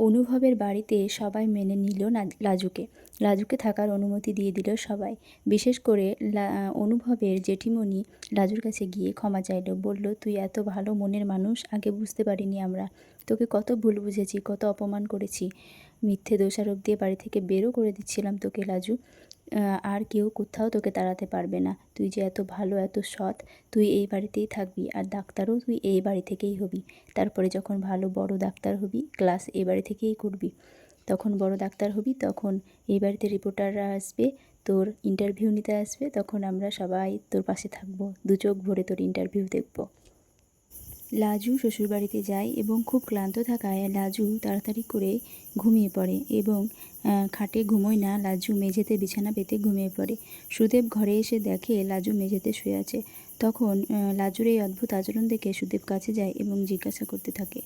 অনুভবের বাড়িতে সবাই মেনে নিল না লাজুকে। লাজুকে থাকার অনুমতি দিয়ে দিল সবাই। বিশেষ করে অনুভবের জেঠিমণি লাজুর কাছে গিয়ে ক্ষমা চাইল। বলল, তুই এত ভালো মনের মানুষ, আগে বুঝতে পারিনি আমরা। তোকে কত ভুল বুঝেছি, কত অপমান করেছি। মিথ্যে দোষারোপ দিয়ে বাড়ি থেকে বেরও করে দিচ্ছিলাম তোকে লাজু। আর কেউ কোথাও তোকে তাড়াতে পারবে না। তুই যে এত ভালো, এত সৎ, তুই এই বাড়িতেই থাকবি, আর ডাক্তারও তুই এই বাড়ি থেকেই হবি। তারপরে যখন ভালো বড় ডাক্তার হবি, ক্লাস এই বাড়ি থেকেই করবি। তখন বড় ডাক্তার হবি, তখন এই বাড়িতে রিপোর্টাররা আসবে, তোর ইন্টারভিউ নিতে আসবে, তখন আমরা সবাই তোর পাশে থাকবো, দু চোখ ভরে তোর ইন্টারভিউ দেখব। লাজু শ্বশুরবাড়িতে যায় এবং খুব ক্লান্ত থাকায় লাজু তাড়াতাড়ি করে ঘুমিয়ে পড়ে এবং খাটে ঘুমোয় না, লাজু মেঝেতে বিছানা পেতে ঘুমিয়ে পড়ে। সুদেব ঘরে এসে দেখে লাজু মেঝেতে শুয়ে আছে। তখন লাজুর এই অদ্ভুত আচরণ দেখে সুদেব কাছে যায় এবং জিজ্ঞাসা করতে থাকে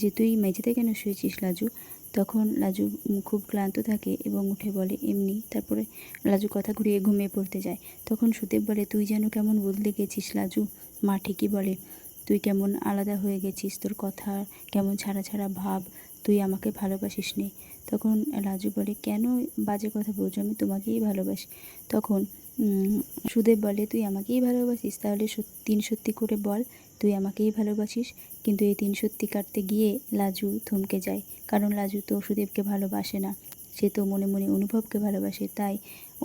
যে, তুই মেঝেতে কেন শুয়েছিস লাজু? তখন লাজু খুব ক্লান্ত থাকে এবং উঠে বলে, এমনি। তারপরে লাজু কথা ঘুরিয়ে ঘুমিয়ে পড়তে যায়। তখন সুদেব বলে, তুই যেন কেমন বদলে গেছিস লাজু। মা ঠিকই বলে, তুই কেমন আলাদা হয়ে গেছিস, তোর কথা কেমন ছাড়া ছাড়া ভাব, তুই আমাকে ভালোবাসিস নে। তখন লাজু বলে, কেন বাজে কথা বলছো, আমি তোমাকেই ভালোবাসি। তখন সুদেব বলে, তুই আমাকেই ভালোবাসিস? তাহলে তিন সত্যি করে বল, তুই আমাকেই ভালোবাসিস। কিন্তু এই তিন সত্যি কাটতে গিয়ে লাজু থমকে যায়, কারণ লাজু তো সুদেবকে ভালোবাসে না, সে তো মনে মনে অনুভবকে ভালোবাসে। তাই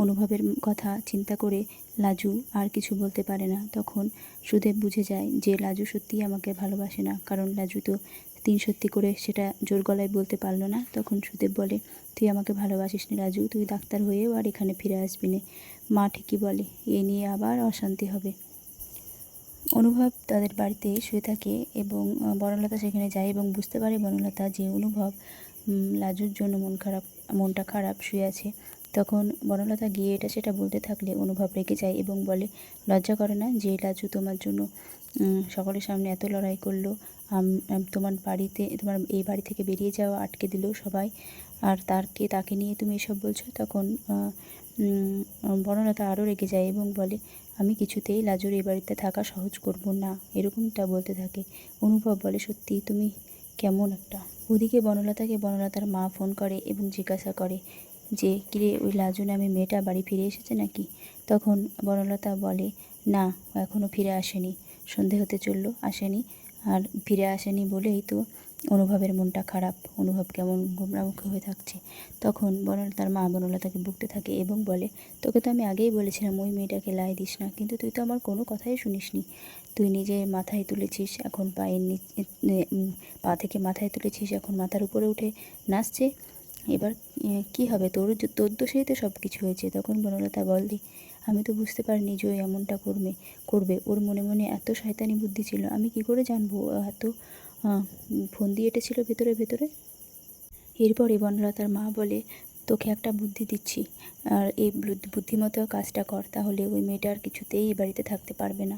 অনুভবের কথা চিন্তা করে লাজু আর কিছু বলতে পারে না। তখন সুদেব বুঝে যায় যে লাজু সত্যিই আমাকে ভালোবাসে না, কারণ লাজু তো তিন সত্যি করে সেটা জোর গলায় বলতে পারলো না। তখন সুদেব বলে, তুই আমাকে ভালোবাসিস নি লাজু, তুই ডাক্তার হয়েও আর এখানে ফিরে আসবি নে। মা ঠিকই বলে, এ নিয়ে আবার অশান্তি হবে। অনুভব তাদের বাড়িতে শুয়ে থাকে এবং বনলতা সেখানে যায় এবং বুঝতে পারে বনলতা যে অনুভব লাজুর জন্য মনটা খারাপ শুয়ে আছে। তখন বনলতা গিয়ে এটা সেটা বলতে থাকলে অনুভব রেগে যায় এবং বলে, লজ্জা করে না যে লাজু তোমার জন্য সকলের সামনে এত লড়াই করলো, তোমার এই বাড়ি থেকে বেরিয়ে যাওয়া আটকে দিল সবাই, আর তাকে নিয়ে তুমি এসব বলছো? তখন বনলতা আরও রেগে যায় এবং বলে, আমি কিছুতেই লাজুর এই বাড়িতে থাকা সহজ করব না, এরকমটা বলতে থাকে। অনুভব বলে, সত্যি তুমি কেমন একটা। ওদিকে বনলতার মা ফোন করে এবং জিজ্ঞাসা করে যে, কিরে, ওই লাজু নামে মেয়েটা বাড়ি ফিরে এসেছে নাকি? তখন বনলতা বলে, না, এখনও ফিরে আসেনি, সন্ধে হতে চললো, আসেনি। আর ফিরে আসেনি বলেই তো অনুভবের মনটা খারাপ, অনুভব কেমন গোমরামুখী হয়ে থাকছে। তখন তার মা বনলতাকে বকতে থাকে এবং বলে, তোকে তো আমি আগেই বলেছিলাম ওই মেয়েটাকে লাই দিস না, কিন্তু তুই তো আমার কোনো কথাই শুনিসনি। তুই নিজে মাথায় তুলেছিস, এখন পা থেকে মাথায় তুলেছিস, এখন মাথার উপরে উঠে নাচছে। এবার কি হবে, তোর দোষেই তো সব কিছু হয়েছে। তখন বনলতা বললি, আমি তো বুঝতে পারিনি যে ও এমনটা করবে। ওর মনে মনে এত শয়তানি বুদ্ধি ছিল, আমি কি করে জানবো এত ফোন দিয়ে এঁটেছিল ভেতরে ভেতরে। এরপরে বনলতার মা বলে, তোকে একটা বুদ্ধি দিচ্ছি, আর এই বুদ্ধিমতো কাজটা কর, তাহলে ওই মেয়েটা আর কিছুতেই এই বাড়িতে থাকতে পারবে না।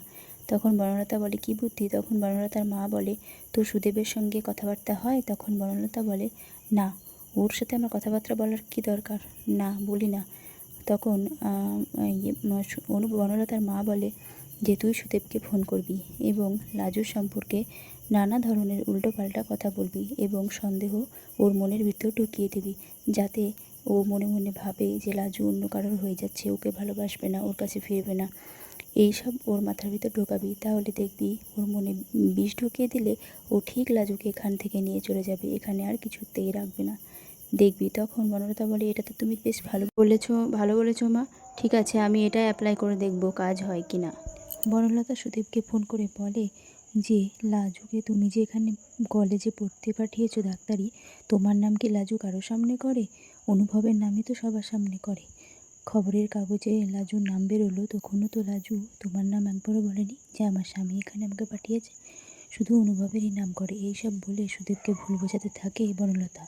তখন বনলতা বলে, কি বুদ্ধি? তখন বনলতার মা বলে, তোর সুদেবের সঙ্গে কথাবার্তা হয়? তখন বনলতা বলে, না, ওর সাথে আমার কথাবার্তা বলার কি দরকার, না, বলি না। তখন বনলতার মা বলে যে, তুই সুদেবকে ফোন করবি এবং লাজুর সম্পর্কে নানা ধরনের উল্টোপাল্টা কথা বলবি এবং সন্দেহ ওর মনের ভিতর ঢুকিয়ে দিবি, যাতে ও মনে মনে ভাবে যে লাজু অন্য কারোর হয়ে যাচ্ছে, ওকে ভালোবাসবে না, ওর কাছে ফিরবে না। এইসব ওর মাথার ভিতর ঢোকাবি, তাহলে দেখবি ওর মনে বিষ ঢুকিয়ে দিলে ও ঠিক লাজুকে এখান থেকে নিয়ে চলে যাবে, এখানে আর কিছুতেই রাখবে না, দেখবি। তখন বনলতা বলে, এটা তো তুমি বেশ ভালো বলেছো মা, ঠিক আছে, আমি এটা অ্যাপ্লাই করে দেখব কাজ হয় কি না। বনলতা সুদেবকে ফোন করে বলে যে, লাজুকে তুমি যে এখানে কলেজে পড়তে পাঠিয়েছো ডাক্তারি, তোমার নাম কি লাজু কারোর সামনে করে? অনুভবের নামই তো সবার সামনে করে। খবরের কাগজে লাজুর নাম বেরোলো, তখনও তো লাজু তোমার নাম একবারও বলেনি যে আমার স্বামী এখানে আমাকে পাঠিয়েছে, শুধু অনুভবেরই নাম করে। এইসব বলে সুদেবকে ভুল বোঝাতে থাকে বনলতা।